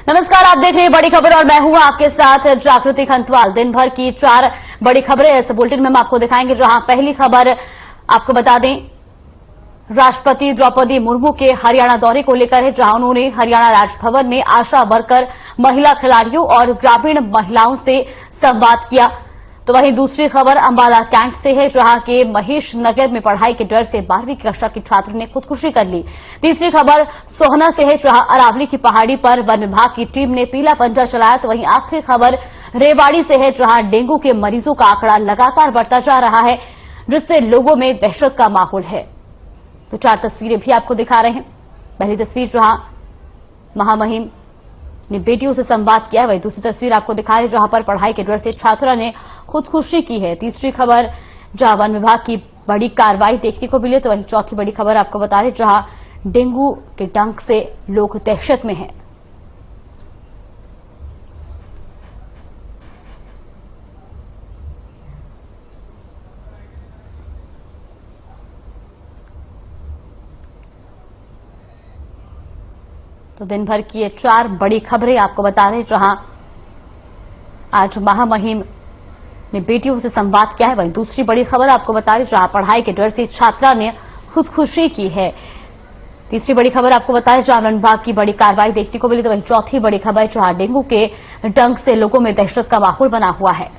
नमस्कार, आप देख रहे हैं बड़ी खबर और मैं हूं आपके साथ जागृति खंतवाल। दिन भर की 4 बड़ी खबरें इस बुलेटिन में हम आपको दिखाएंगे। जहां पहली खबर आपको बता दें, राष्ट्रपति द्रौपदी मुर्मू के हरियाणा दौरे को लेकर है, जहां उन्होंने हरियाणा राजभवन में आशा वर्कर, महिला खिलाड़ियों और ग्रामीण महिलाओं से संवाद किया। तो वहीं दूसरी खबर अंबाला कैंट से है, जहां के महेश नगर में पढ़ाई के डर से 12वीं कक्षा की छात्र ने खुदकुशी कर ली। तीसरी खबर सोहना से है, जहां अरावली की पहाड़ी पर वन विभाग की टीम ने पीला पंजा चलाया। तो वहीं आखिरी खबर रेवाड़ी से है, जहां डेंगू के मरीजों का आंकड़ा लगातार बढ़ता जा रहा है, जिससे लोगों में दहशत का माहौल है। तो 4 तस्वीरें भी आपको दिखा रहे हैं। पहली तस्वीर जहां महामहिम ने बेटियों से संवाद किया है, वही दूसरी तस्वीर आपको दिखा रहे हैं जहां पर पढ़ाई के डर से छात्रा ने खुदकुशी की है। तीसरी खबर जहां वन विभाग की बड़ी कार्रवाई देखने को मिली। तो वहीं चौथी बड़ी खबर आपको बता दें, जहां डेंगू के डंक से लोग दहशत में हैं। तो दिन भर की ये 4 बड़ी खबरें आपको बता दें, जहां आज महामहिम ने बेटियों से संवाद किया है। वहीं दूसरी बड़ी खबर आपको बता दें, जहां पढ़ाई के डर से छात्रा ने खुदकुशी की है। तीसरी बड़ी खबर आपको बताएं, जहां वन विभाग की बड़ी कार्रवाई देखने को मिली। तो वहीं चौथी बड़ी खबर जहां डेंगू के डंक से लोगों में दहशत का माहौल बना हुआ है।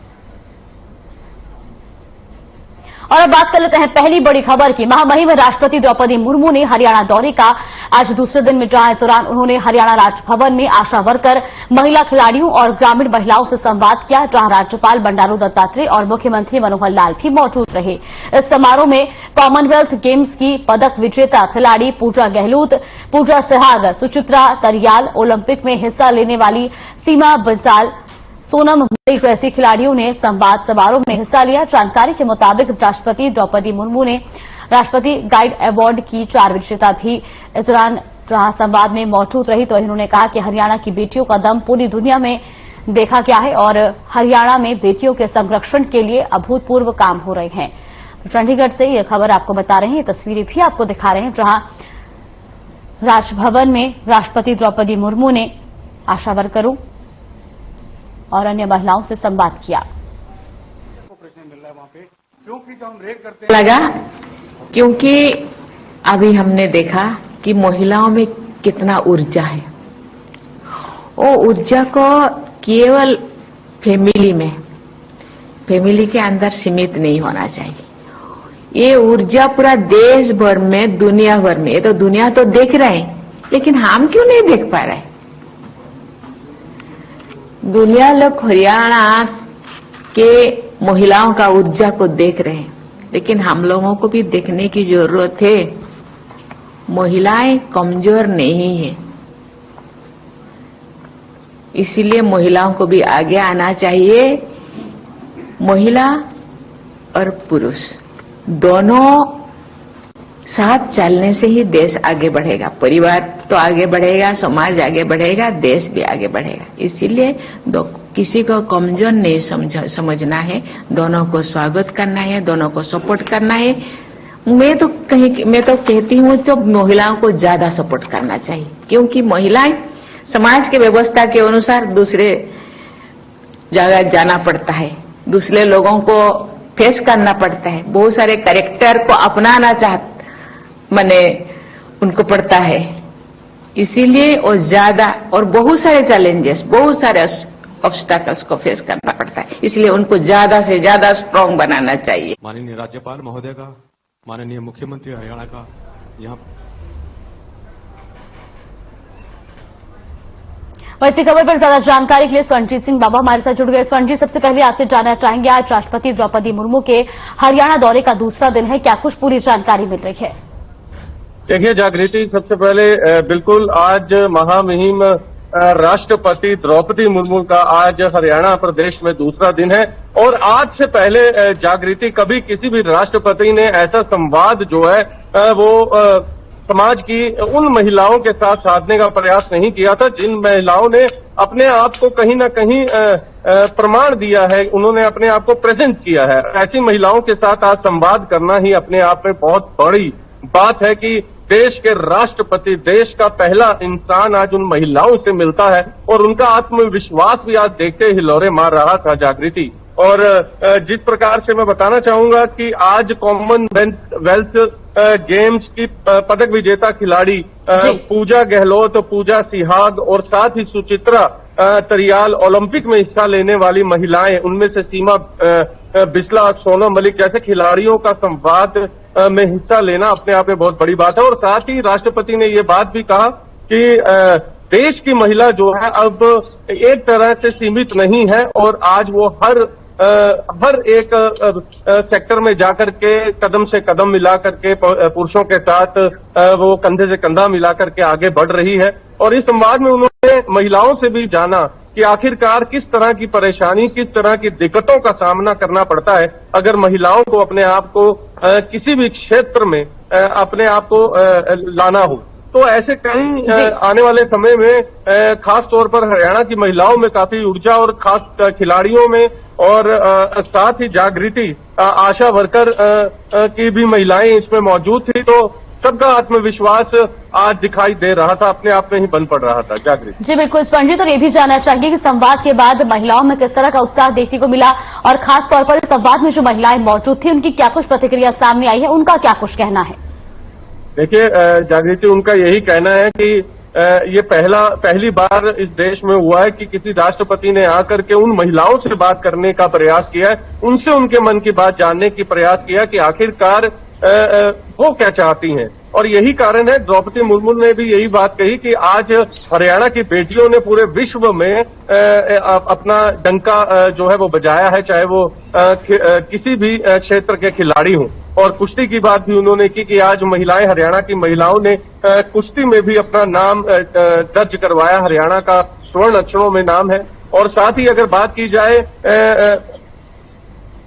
और अब बात कर लेते हैं पहली बड़ी खबर की। महामहिम राष्ट्रपति द्रौपदी मुर्मू ने हरियाणा दौरे का आज दूसरे दिन में, जहां इस दौरान उन्होंने हरियाणा राजभवन में आशा वर्कर, महिला खिलाड़ियों और ग्रामीण महिलाओं से संवाद किया, जहां राज्यपाल बंडारू दत्तात्रेय और मुख्यमंत्री मनोहर लाल भी मौजूद रहे। इस समारोह में कॉमनवेल्थ गेम्स की पदक विजेता खिलाड़ी पूजा गहलोत, पूजा सिहाग, सुचित्रा तरियाल, ओलंपिक में हिस्सा लेने वाली सीमा बंसाल, सोनम जैसी खिलाड़ियों ने संवाद समारोह में हिस्सा लिया। जानकारी के मुताबिक राष्ट्रपति द्रौपदी मुर्मू ने राष्ट्रपति गाइड अवार्ड की 4 विजेता भी इस दौरान जहां संवाद में मौजूद रही। तो इन्होंने कहा कि हरियाणा की बेटियों का दम पूरी दुनिया में देखा गया है और हरियाणा में बेटियों के संरक्षण के लिए अभूतपूर्व काम हो रहे हैं। चंडीगढ़ से यह खबर आपको बता रहे हैं, तस्वीरें भी आपको दिखा रहे हैं, जहां राजभवन में राष्ट्रपति द्रौपदी मुर्मू ने आशा वर्करों और अन्य महिलाओं से संवाद किया। लगा क्योंकि अभी हमने देखा कि महिलाओं में कितना ऊर्जा है। वो ऊर्जा को केवल फैमिली के अंदर सीमित नहीं होना चाहिए। ये ऊर्जा पूरा देश भर में, दुनिया भर में, ये तो दुनिया तो देख रहे हैं, लेकिन हम क्यों नहीं देख पा रहे? दुनिया लोग हरियाणा के महिलाओं का ऊर्जा को देख रहे हैं, लेकिन हम लोगों को भी देखने की जरूरत है। महिलाएं कमजोर नहीं है, इसीलिए महिलाओं को भी आगे आना चाहिए। महिला और पुरुष दोनों साथ चलने से ही देश आगे बढ़ेगा। परिवार तो आगे बढ़ेगा, समाज आगे बढ़ेगा, देश भी आगे बढ़ेगा। इसीलिए किसी को कमजोर नहीं समझना है, दोनों को स्वागत करना है, दोनों को सपोर्ट करना है। मैं तो कहती हूँ तो महिलाओं को ज्यादा सपोर्ट करना चाहिए, क्योंकि महिलाएं समाज के व्यवस्था के अनुसार दूसरे जगह जाना पड़ता है, दूसरे लोगों को फेस करना पड़ता है, बहुत सारे कैरेक्टर को अपनाना उनको पड़ता है। इसीलिए वो ज्यादा और बहुत सारे चैलेंजेस, बहुत सारे ऑब्स्टैकल्स को फेस करना पड़ता है, इसलिए उनको ज्यादा से ज्यादा स्ट्रांग बनाना चाहिए। माननीय राज्यपाल महोदय का, माननीय मुख्यमंत्री हरियाणा का यहाँ बढ़ती खबर पर ज्यादा जानकारी के लिए स्वर्णजीत सिंह बाबा हमारे साथ जुड़ गए। स्वर्णजीत, सबसे पहले आपसे जानना चाहेंगे, आज राष्ट्रपति द्रौपदी मुर्मू के हरियाणा दौरे का दूसरा दिन है, क्या कुछ पूरी जानकारी मिल रही है? देखिए जागृति, सबसे पहले बिल्कुल आज महामहिम राष्ट्रपति द्रौपदी मुर्मू का आज हरियाणा प्रदेश में दूसरा दिन है। और आज से पहले जागृति कभी किसी भी राष्ट्रपति ने ऐसा संवाद जो है वो समाज की उन महिलाओं के साथ साधने का प्रयास नहीं किया था, जिन महिलाओं ने अपने आप को कहीं ना कहीं प्रमाण दिया है, उन्होंने अपने आप को प्रेजेंट किया है। ऐसी महिलाओं के साथ आज संवाद करना ही अपने आप में बहुत बड़ी बात है कि देश के राष्ट्रपति, देश का पहला इंसान आज उन महिलाओं से मिलता है और उनका आत्मविश्वास भी आज देखते हिलोरे मार रहा था जागृति। और जिस प्रकार से मैं बताना चाहूंगा कि आज कॉमनवेल्थ गेम्स की पदक विजेता खिलाड़ी पूजा गहलोत, पूजा सिहाग और साथ ही सुचित्रा तरियाल ओलंपिक में हिस्सा लेने वाली महिलाएं, उनमें से सीमा बिस्ला, सोनम मलिक जैसे खिलाड़ियों का संवाद में हिस्सा लेना अपने आप में बहुत बड़ी बात है। और साथ ही राष्ट्रपति ने ये बात भी कहा कि देश की महिला जो है अब एक तरह से सीमित नहीं है और आज वो हर एक सेक्टर में जाकर के कदम से कदम मिला करके पुरुषों के साथ वो कंधे से कंधा मिला करके आगे बढ़ रही है। और इस संवाद में उन्होंने महिलाओं से भी जाना कि आखिरकार किस तरह की परेशानी, किस तरह की दिक्कतों का सामना करना पड़ता है अगर महिलाओं को अपने आप को किसी भी क्षेत्र में अपने आप को लाना हो। तो ऐसे कई आने वाले समय में खास तौर पर हरियाणा की महिलाओं में काफी ऊर्जा और खास खिलाड़ियों में और साथ ही जागृति आशा वर्कर की भी महिलाएं इसमें मौजूद थी। तो सबका आत्मविश्वास आज दिखाई दे रहा था, अपने आप में ही बन पड़ रहा था। जागृति जी बिल्कुल स्पंजित, और ये भी जानना चाहिए कि संवाद के बाद महिलाओं में किस तरह का उत्साह देखने को मिला और खास तौर पर इस संवाद में जो महिलाएं मौजूद थी उनकी क्या कुछ प्रतिक्रिया सामने आई है, उनका क्या कुछ कहना है? देखिए जागृति, उनका यही कहना है कि ये पहली बार इस देश में हुआ है कि किसी राष्ट्रपति ने आकर के उन महिलाओं से बात करने का प्रयास किया है, उनसे उनके मन की बात जानने की प्रयास किया कि आखिरकार वो क्या चाहती हैं। और यही कारण है, द्रौपदी मुर्मू ने भी यही बात कही कि आज हरियाणा की बेटियों ने पूरे विश्व में अपना डंका जो है वो बजाया है, चाहे वो किसी भी क्षेत्र के खिलाड़ी हों। और कुश्ती की बात भी उन्होंने की कि आज महिलाएं, हरियाणा की महिलाओं ने कुश्ती में भी अपना नाम दर्ज करवाया, हरियाणा का स्वर्ण अक्षरों में नाम है। और साथ ही अगर बात की जाए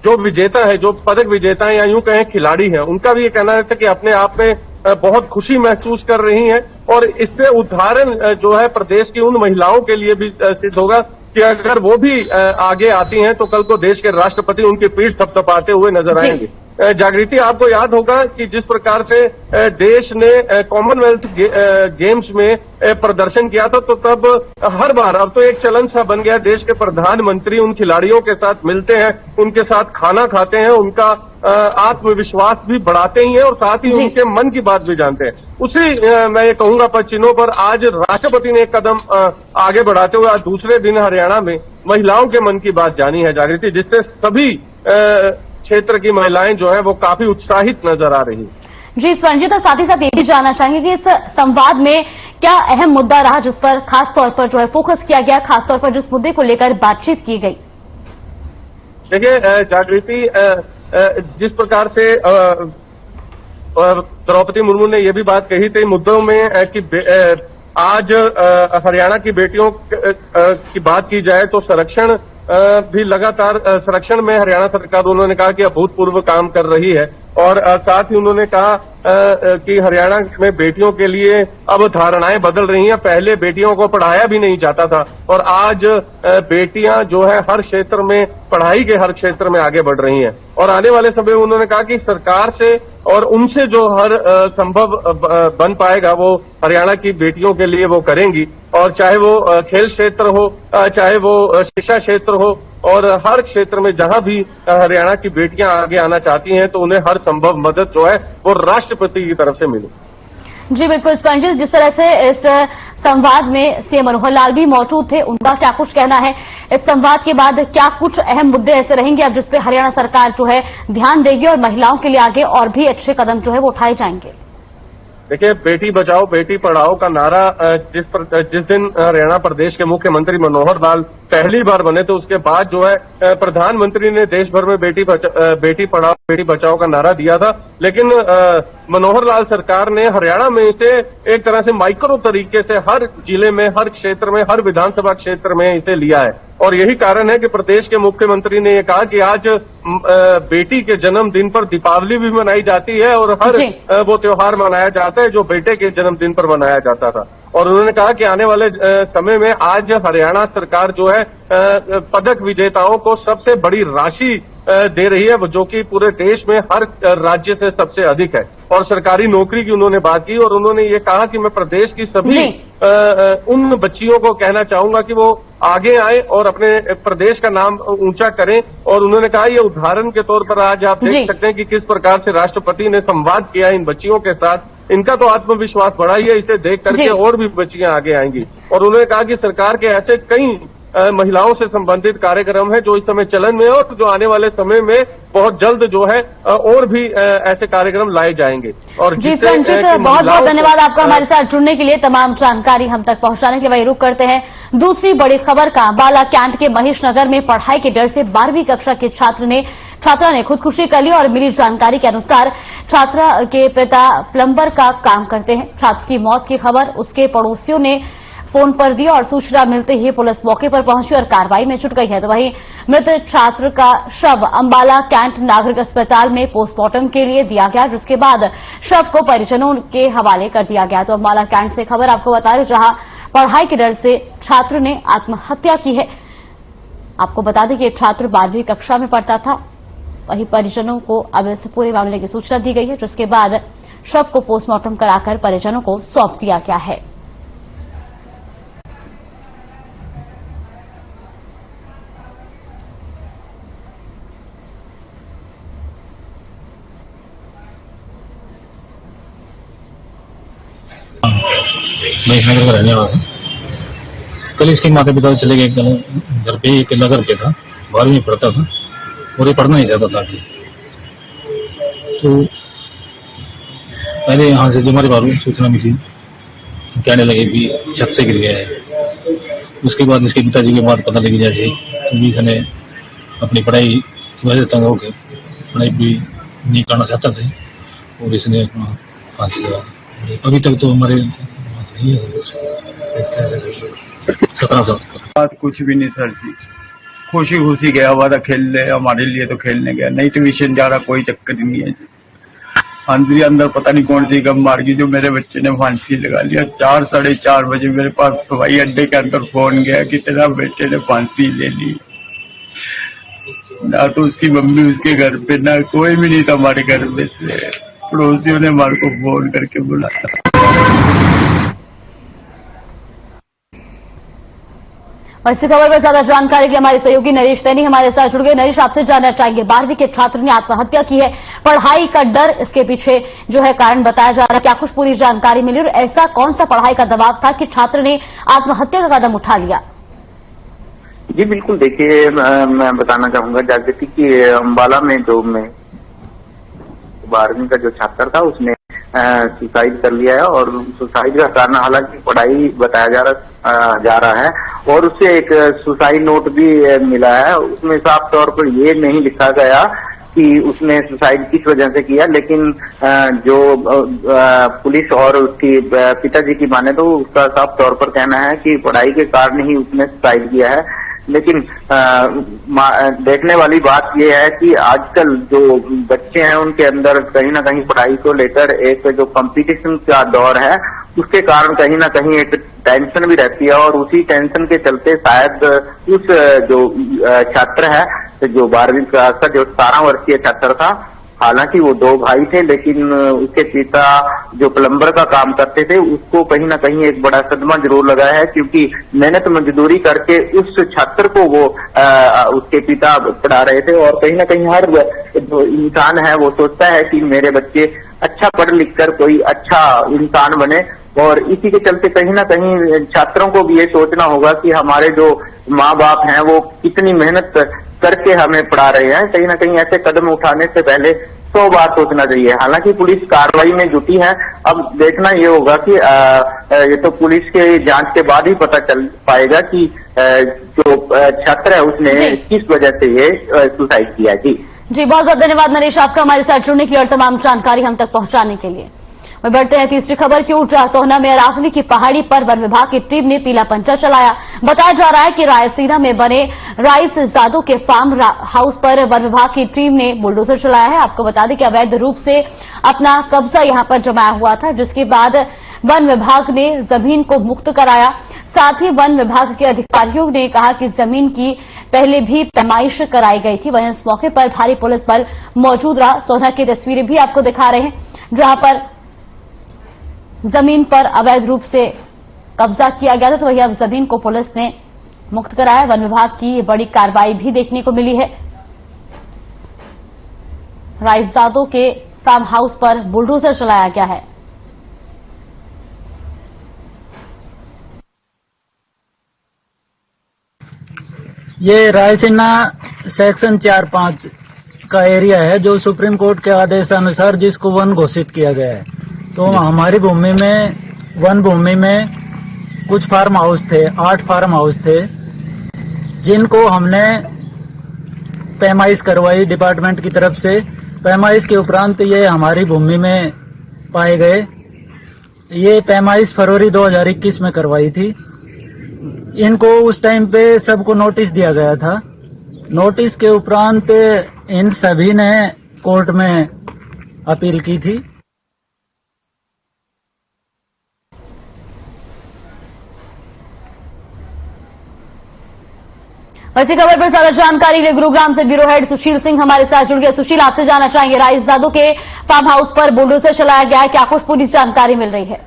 जो विजेता है, जो पदक विजेता है या यूं कहें खिलाड़ी हैं, उनका भी ये कहना है कि अपने आप में बहुत खुशी महसूस कर रही हैं। और इससे उदाहरण जो है प्रदेश की उन महिलाओं के लिए भी सिद्ध होगा कि अगर वो भी आगे आती हैं तो कल को देश के राष्ट्रपति उनकी पीठ थपथपाते हुए नजर आएंगे। जागृति, आपको याद होगा कि जिस प्रकार से देश ने कॉमनवेल्थ गेम्स में प्रदर्शन किया था, तो तब हर बार अब तो एक चलन सा बन गया, देश के प्रधानमंत्री उन खिलाड़ियों के साथ मिलते हैं, उनके साथ खाना खाते हैं, उनका आत्मविश्वास भी बढ़ाते ही हैं और साथ ही उनके मन की बात भी जानते हैं। उसी मैं ये कहूंगा पचिनों पर आज राष्ट्रपति ने एक कदम आगे बढ़ाते हुए आज दूसरे दिन हरियाणा में महिलाओं के मन की बात जानी है जागृति, जिससे सभी क्षेत्र की महिलाएं जो है वो काफी उत्साहित नजर आ रही है। जी स्वर्णजीत, और साथ ही साथ ये भी जानना चाहेंगे कि इस संवाद में क्या अहम मुद्दा रहा जिस पर खास तौर पर जो है फोकस किया गया, खास तौर पर जिस मुद्दे को लेकर बातचीत की गई? देखिए जागृति, जिस प्रकार से द्रौपदी मुर्मू ने यह भी बात कही थी मुद्दों में कि आज हरियाणा की बेटियों की बात की जाए तो संरक्षण भी लगातार संरक्षण में हरियाणा सरकार, उन्होंने कहा कि अभूतपूर्व काम कर रही है। और साथ ही उन्होंने कहा कि हरियाणा में बेटियों के लिए अब धारणाएं बदल रही हैं। पहले बेटियों को पढ़ाया भी नहीं जाता था और आज बेटियां जो है हर क्षेत्र में, पढ़ाई के हर क्षेत्र में आगे बढ़ रही हैं। और आने वाले समय में उन्होंने कहा कि सरकार से और उनसे जो हर संभव बन पाएगा वो हरियाणा की बेटियों के लिए वो करेंगी। और चाहे वो खेल क्षेत्र हो, चाहे वो शिक्षा क्षेत्र हो, और हर क्षेत्र में जहां भी हरियाणा की बेटियां आगे आना चाहती हैं तो उन्हें हर संभव मदद जो है वो राष्ट्रपति की तरफ से मिले। जी बिल्कुल स्पंजित, जिस तरह से इस संवाद में सीएम मनोहर लाल भी मौजूद थे, उनका क्या कुछ कहना है? इस संवाद के बाद क्या कुछ अहम मुद्दे ऐसे रहेंगे अब जिस पे हरियाणा सरकार जो है ध्यान देगी और महिलाओं के लिए आगे और भी अच्छे कदम जो है वो उठाए जाएंगे? देखिए, बेटी बचाओ बेटी पढ़ाओ का नारा जिस दिन हरियाणा प्रदेश के मुख्यमंत्री मनोहर लाल पहली बार बने तो उसके बाद जो है प्रधानमंत्री ने देश भर में बेटी पढ़ाओ बेटी बचाओ का नारा दिया था। लेकिन मनोहर लाल सरकार ने हरियाणा में इसे एक तरह से माइक्रो तरीके से हर जिले में, हर क्षेत्र में, हर विधानसभा क्षेत्र में इसे लिया है। और यही कारण है कि प्रदेश के मुख्यमंत्री ने ये कहा कि आज बेटी के जन्मदिन पर दीपावली भी मनाई जाती है और हर वो त्योहार मनाया जाता है जो बेटे के जन्मदिन पर मनाया जाता था। और उन्होंने कहा कि आने वाले समय में आज हरियाणा सरकार जो है पदक विजेताओं को सबसे बड़ी राशि दे रही है, जो कि पूरे देश में हर राज्य से सबसे अधिक है। और सरकारी नौकरी की उन्होंने बात की और उन्होंने ये कहा कि मैं प्रदेश की सभी उन बच्चियों को कहना चाहूंगा कि वो आगे आए और अपने प्रदेश का नाम ऊंचा करें। और उन्होंने कहा ये उदाहरण के तौर पर आज आप देख सकते हैं कि किस प्रकार से राष्ट्रपति ने संवाद किया इन बच्चियों के साथ। इनका तो आत्मविश्वास बढ़ा ही है, इसे देख करके और भी बच्चियां आगे आएंगी। और उन्होंने कहा कि सरकार के ऐसे कई महिलाओं से संबंधित कार्यक्रम है जो इस समय चलन में है और जो आने वाले समय में बहुत जल्द जो है और भी ऐसे कार्यक्रम लाए जाएंगे। और जी संचित, बहुत बहुत धन्यवाद आपका हमारे साथ जुड़ने के लिए, तमाम जानकारी हम तक पहुंचाने के लिए। वही रुक करते हैं दूसरी बड़ी खबर का। अंबाला कैंट के महेश नगर में पढ़ाई के डर से 12वीं कक्षा के छात्रा ने खुदकुशी कर ली और मिली जानकारी के अनुसार छात्रा के पिता प्लम्बर का काम करते हैं। छात्र की मौत की खबर उसके पड़ोसियों ने फोन पर दी और सूचना मिलते ही पुलिस मौके पर पहुंची और कार्रवाई में जुट गई है। तो वहीं मृत छात्र का शव अंबाला कैंट नागरिक अस्पताल में पोस्टमार्टम के लिए दिया गया, जिसके बाद शव को परिजनों के हवाले कर दिया गया। तो अंबाला कैंट से खबर आपको बता रहे, जहां पढ़ाई के डर से छात्र ने आत्महत्या की है। आपको बता दें कि छात्र 12वीं कक्षा में पढ़ता था। वहीं परिजनों को अब इस पूरे मामले की सूचना दी गई है, जिसके बाद शव को पोस्टमार्टम कराकर परिजनों को सौंप दिया गया है। महेशनगर का रहने वाला है। कल इसके माता पिता चले गए, घर पे ही अकेला घर पे था, 12वीं में पढ़ता था और ये पढ़ना नहीं चाहता था। तो पहले यहाँ से जो हमारे बाबू सूचना मिली, कहने लगे कि छत से गिर गया है। उसके बाद इसके पिताजी के बाद पता लगी जैसे कि इसने अपनी पढ़ाई वैसे तंग होकर पढ़ाई भी नहीं करना चाहता था और इसने फांसी लगा। अभी तक तो हमारे 17 साल बात कुछ भी नहीं सर जी, खुशी खुशी गया हुआ था खेलने, हमारे लिए तो खेलने गया, नहीं ट्यूशन जा रहा, कोई चक्कर ही नहीं है जी। अंदर पता नहीं कौन सी गम मार गई जो मेरे बच्चे ने फांसी लगा लिया। 4 साढ़े 4 बजे मेरे पास हवाई अड्डे के अंदर फोन गया कि तेरा बेटे ने फांसी ले ली। ना तो उसकी मम्मी उसके घर पे, ना कोई भी नहीं था हमारे घर में से। पड़ोसियों ने हमारे को फोन करके बुलाया। और इसी खबर पर ज्यादा जानकारी के लिए हमारे सहयोगी नरेश सैनी हमारे साथ जुड़ गए। नरेश, आपसे जानना चाहेंगे, 12वीं के छात्र ने आत्महत्या की है, पढ़ाई का डर इसके पीछे जो है कारण बताया जा रहा है, क्या कुछ पूरी जानकारी मिली और ऐसा कौन सा पढ़ाई का दबाव था कि छात्र ने आत्महत्या का कदम उठा लिया? जी बिल्कुल, देखिए मैं बताना चाहूंगा जागृति की अंबाला में जो 12वीं का जो छात्र था उसने सुसाइड कर लिया है और सुसाइड का कारण हालांकि पढ़ाई बताया जा रहा है और उससे एक सुसाइड नोट भी मिला है। उसमें साफ तौर पर ये नहीं लिखा गया कि उसने सुसाइड किस वजह से किया, लेकिन जो पुलिस और उसकी पिताजी की माने तो उसका साफ तौर पर कहना है कि पढ़ाई के कारण ही उसने सुसाइड किया है। लेकिन देखने वाली बात यह है कि आजकल जो बच्चे हैं उनके अंदर कहीं ना कहीं पढ़ाई को लेकर एक जो कंपटीशन का दौर है उसके कारण कहीं ना कहीं एक टेंशन भी रहती है और उसी टेंशन के चलते शायद उस जो छात्र है जो 12वीं क्लास का जो 17 वर्षीय छात्र था, हालांकि वो 2 भाई थे लेकिन उसके पिता जो प्लम्बर का काम करते थे उसको कहीं ना कहीं एक बड़ा सदमा जरूर लगा है, क्योंकि मेहनत मजदूरी करके उस छात्र को वो उसके पिता पढ़ा रहे थे और कहीं ना कहीं हर जो इंसान है वो सोचता है कि मेरे बच्चे अच्छा पढ़ लिख कर कोई अच्छा इंसान बने। और इसी के चलते कहीं ना कहीं छात्रों को भी ये सोचना होगा कि हमारे जो माँ बाप हैं वो कितनी मेहनत करके हमें पढ़ा रहे हैं। कहीं ना कहीं ऐसे कदम उठाने से पहले 100 बार सोचना चाहिए। हालांकि पुलिस कार्रवाई में जुटी है, अब देखना ये होगा कि ये तो पुलिस के जांच के बाद ही पता चल पाएगा कि जो छात्र है उसने किस वजह से ये सुसाइड किया। जी बहुत बहुत धन्यवाद नरेश आपका हमारे साथ जुड़ने के लिए और तमाम जानकारी हम तक पहुंचाने के लिए। वहीं बढ़ते हैं तीसरी खबर की ओर, जहां सोहना में अरावली की पहाड़ी पर वन विभाग की टीम ने पीला पंचा चलाया। बताया जा रहा है कि रायसीना में बने राइस जादू के फार्म हाउस पर वन विभाग की टीम ने बुलडोजर चलाया है। आपको बता दें कि अवैध रूप से अपना कब्जा यहां पर जमाया हुआ था, जिसके बाद वन विभाग ने जमीन को मुक्त कराया। साथ ही वन विभाग के अधिकारियों ने कहा कि जमीन की पहले भी पैमाइश कराई गई थी। वहीं इस मौके पर भारी पुलिस बल मौजूद रहा। सोहना की तस्वीरें भी आपको दिखा रहे हैं, जहां पर जमीन पर अवैध रूप से कब्जा किया गया था, तो वही अब जमीन को पुलिस ने मुक्त कराया। वन विभाग की बड़ी कार्रवाई भी देखने को मिली है। राइसजादों के फार्म हाउस पर बुलडोजर चलाया गया है। ये रायसीना सेक्शन 4-5 का एरिया है, जो सुप्रीम कोर्ट के आदेशानुसार जिसको वन घोषित किया गया है। तो हमारी भूमि में, वन भूमि में कुछ फार्म हाउस थे, 8 फार्म हाउस थे, जिनको हमने पैमाइश करवाई डिपार्टमेंट की तरफ से। पैमाइश के उपरांत ये हमारी भूमि में पाए गए। ये पैमाइश फरवरी 2021 में करवाई थी। इनको उस टाइम पे सबको नोटिस दिया गया था। नोटिस के उपरांत इन सभी ने कोर्ट में अपील की थी। वैसी खबर पर ज्यादा जानकारी के लिए गुरुग्राम से ब्यूरो हेड सुशील सिंह हमारे साथ जुड़ गए। सुशील, आपसे जानना चाहेंगे, राइसजादों के फार्म हाउस पर बुलडोजर चलाया गया है, क्या कुछ पूरी जानकारी मिल रही है?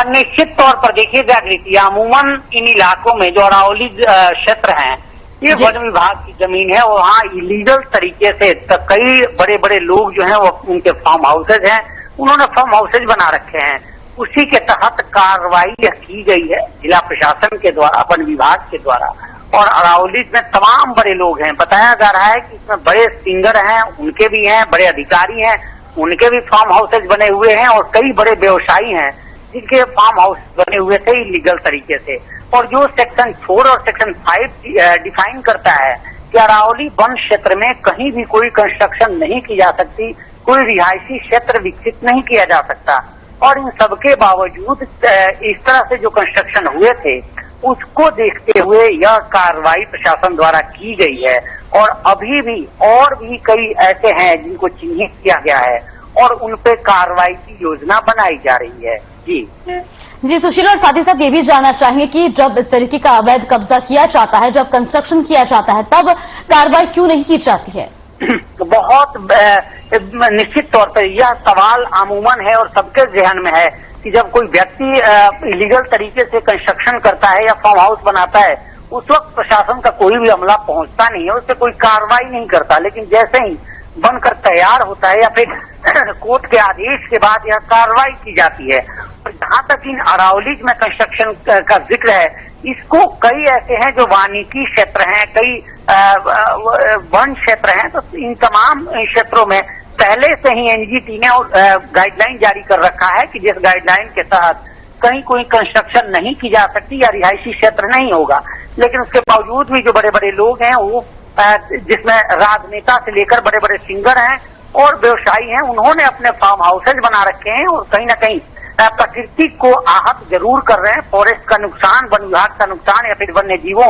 निश्चित तौर पर देखिए जागृति, अमूमन इन इलाकों में जो अरावली क्षेत्र हैं, ये वन विभाग की जमीन है। वहाँ इलीगल तरीके से कई बड़े बड़े लोग जो हैं वो उनके फार्म हाउसेज हैं, उन्होंने फार्म हाउसेज बना रखे हैं। उसी के तहत कार्रवाई की गई है जिला प्रशासन के द्वारा, वन विभाग के द्वारा। और अरावली में तमाम बड़े लोग हैं। बताया जा रहा है कि इसमें बड़े सिंगर हैं, उनके भी हैं, बड़े अधिकारी हैं, उनके भी फार्म हाउसेज बने हुए हैं, और कई बड़े व्यवसायी हैं जिनके फार्म हाउस बने हुए थे इलीगल तरीके से। और जो सेक्शन 4 और सेक्शन 5 डिफाइन करता है कि अरावली वन क्षेत्र में कहीं भी कोई कंस्ट्रक्शन नहीं की जा सकती, कोई रिहायशी क्षेत्र विकसित नहीं किया जा सकता। और इन सबके बावजूद इस तरह से जो कंस्ट्रक्शन हुए थे, उसको देखते हुए यह कार्रवाई प्रशासन द्वारा की गई है। और अभी भी और भी कई ऐसे हैं जिनको चिन्हित किया गया है और उन पे कार्रवाई की योजना बनाई जा रही है। जी सुशील, और साथ ही साथ ये भी जानना चाहेंगे कि जब इस तरीके का अवैध कब्जा किया जाता है, जब कंस्ट्रक्शन किया जाता है, तब कार्रवाई क्यों नहीं की जाती है? बहुत निश्चित तौर पर यह सवाल अमूमन है और सबके जहन में है कि जब कोई व्यक्ति इलीगल तरीके से कंस्ट्रक्शन करता है या फार्म हाउस बनाता है, उस वक्त प्रशासन का कोई भी अमला पहुंचता नहीं है, उससे कोई कार्रवाई नहीं करता। लेकिन जैसे ही बनकर तैयार होता है या फिर कोर्ट के आदेश के बाद यह कार्रवाई की जाती है। और जहां तक इन अरावली में कंस्ट्रक्शन का जिक्र है, इसको कई ऐसे हैं जो वानिकी क्षेत्र हैं, कई वन क्षेत्र हैं, तो इन तमाम क्षेत्रों में पहले से ही एनजीटी ने गाइडलाइन जारी कर रखा है कि जिस गाइडलाइन के तहत कहीं कोई कंस्ट्रक्शन नहीं की जा सकती या रिहायशी क्षेत्र नहीं होगा। लेकिन उसके बावजूद भी जो बड़े बड़े लोग हैं, वो जिसमें राजनेता से लेकर बड़े बड़े सिंगर हैं और व्यवसायी हैं, उन्होंने अपने फार्म हाउसेज बना रखे हैं और कहीं ना कहीं प्रकृति को आहत जरूर कर रहे हैं। फॉरेस्ट का नुकसान, वन विभाग का नुकसान या फिर वन्य जीवों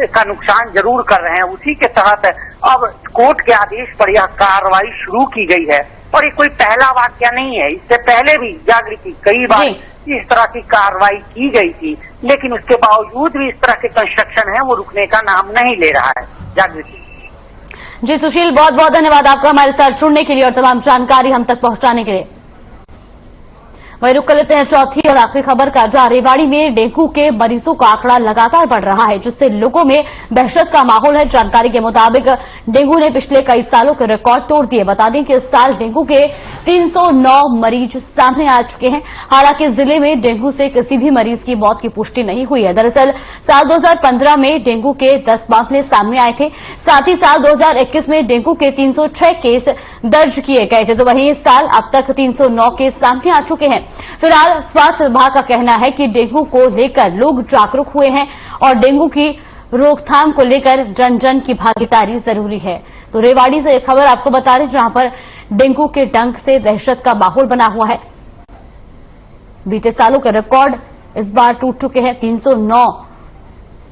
का नुकसान जरूर कर रहे हैं। उसी के तहत अब कोर्ट के आदेश पर यह कार्रवाई शुरू की गई है। और ये कोई पहला वाकया नहीं है, इससे पहले भी जागृति कई बार इस तरह की कार्रवाई की गई थी, लेकिन उसके बावजूद भी इस तरह के कंस्ट्रक्शन है वो रुकने का नाम नहीं ले रहा है। जागृति जी सुशील, बहुत बहुत धन्यवाद आपका हमारे साथ जुड़ने के लिए और तमाम जानकारी हम तक पहुंचाने के लिए। वहीं रुक कर लेते हैं चौथी और आखिरी खबर का, जहां रेवाड़ी में डेंगू के मरीजों का आंकड़ा लगातार बढ़ रहा है, जिससे लोगों में दहशत का माहौल है। जानकारी के मुताबिक डेंगू ने पिछले कई सालों के रिकॉर्ड तोड़ दिए। बता दें कि इस साल डेंगू के 309 मरीज सामने आ चुके हैं। हालांकि जिले में डेंगू से किसी भी मरीज की मौत की पुष्टि नहीं हुई है। दरअसल साल 2015 में डेंगू के 10 मामले सामने आए थे। साथ ही साल 2021 में डेंगू के 306 केस दर्ज किए गए थे। तो वहीं इस साल अब तक 309 केस सामने आ चुके हैं। फिलहाल स्वास्थ्य विभाग का कहना है कि डेंगू को लेकर लोग जागरूक हुए हैं और डेंगू की रोकथाम को लेकर जन जन की भागीदारी जरूरी है। तो रेवाड़ी से एक खबर आपको बता रहे, जहां पर डेंगू के डंक से दहशत का माहौल बना हुआ है। बीते सालों के रिकॉर्ड इस बार टूट चुके हैं। 309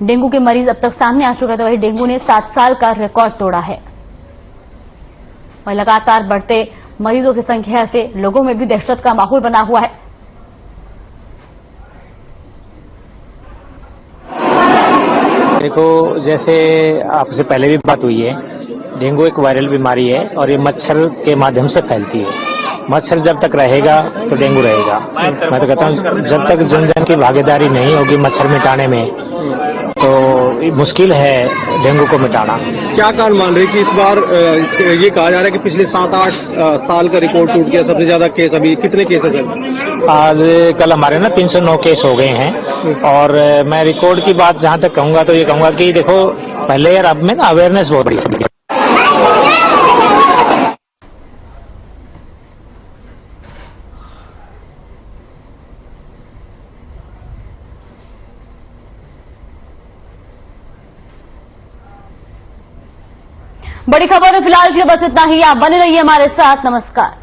डेंगू के मरीज अब तक सामने आ चुके थे, वहीं डेंगू ने 7 साल का रिकॉर्ड तोड़ा है। वहीं लगातार बढ़ते मरीजों की संख्या से लोगों में भी दहशत का माहौल बना हुआ है। देखो, जैसे आपसे पहले भी बात हुई है, डेंगू एक वायरल बीमारी है और ये मच्छर के माध्यम से फैलती है। मच्छर जब तक रहेगा तो डेंगू रहेगा। मैं तो कहता हूँ जब तक जन जन की भागीदारी नहीं होगी मच्छर मिटाने में तो मुश्किल है डेंगू को मिटाना। क्या कारण मान रहे कि इस बार ये कहा जा रहा है कि पिछले 7-8 साल का रिकॉर्ड टूट गया, सबसे ज्यादा केस अभी कितने केसेस हैं? आज कल हमारे ना 309 केस हो गए हैं और मैं रिकॉर्ड की बात जहां तक कहूंगा तो ये कहूंगा कि देखो पहले यार अब में ना अवेयरनेस बहुत बड़ी है। बड़ी खबर है फिलहाल के लिए बस इतना ही। आप बने रहिए हमारे साथ। नमस्कार।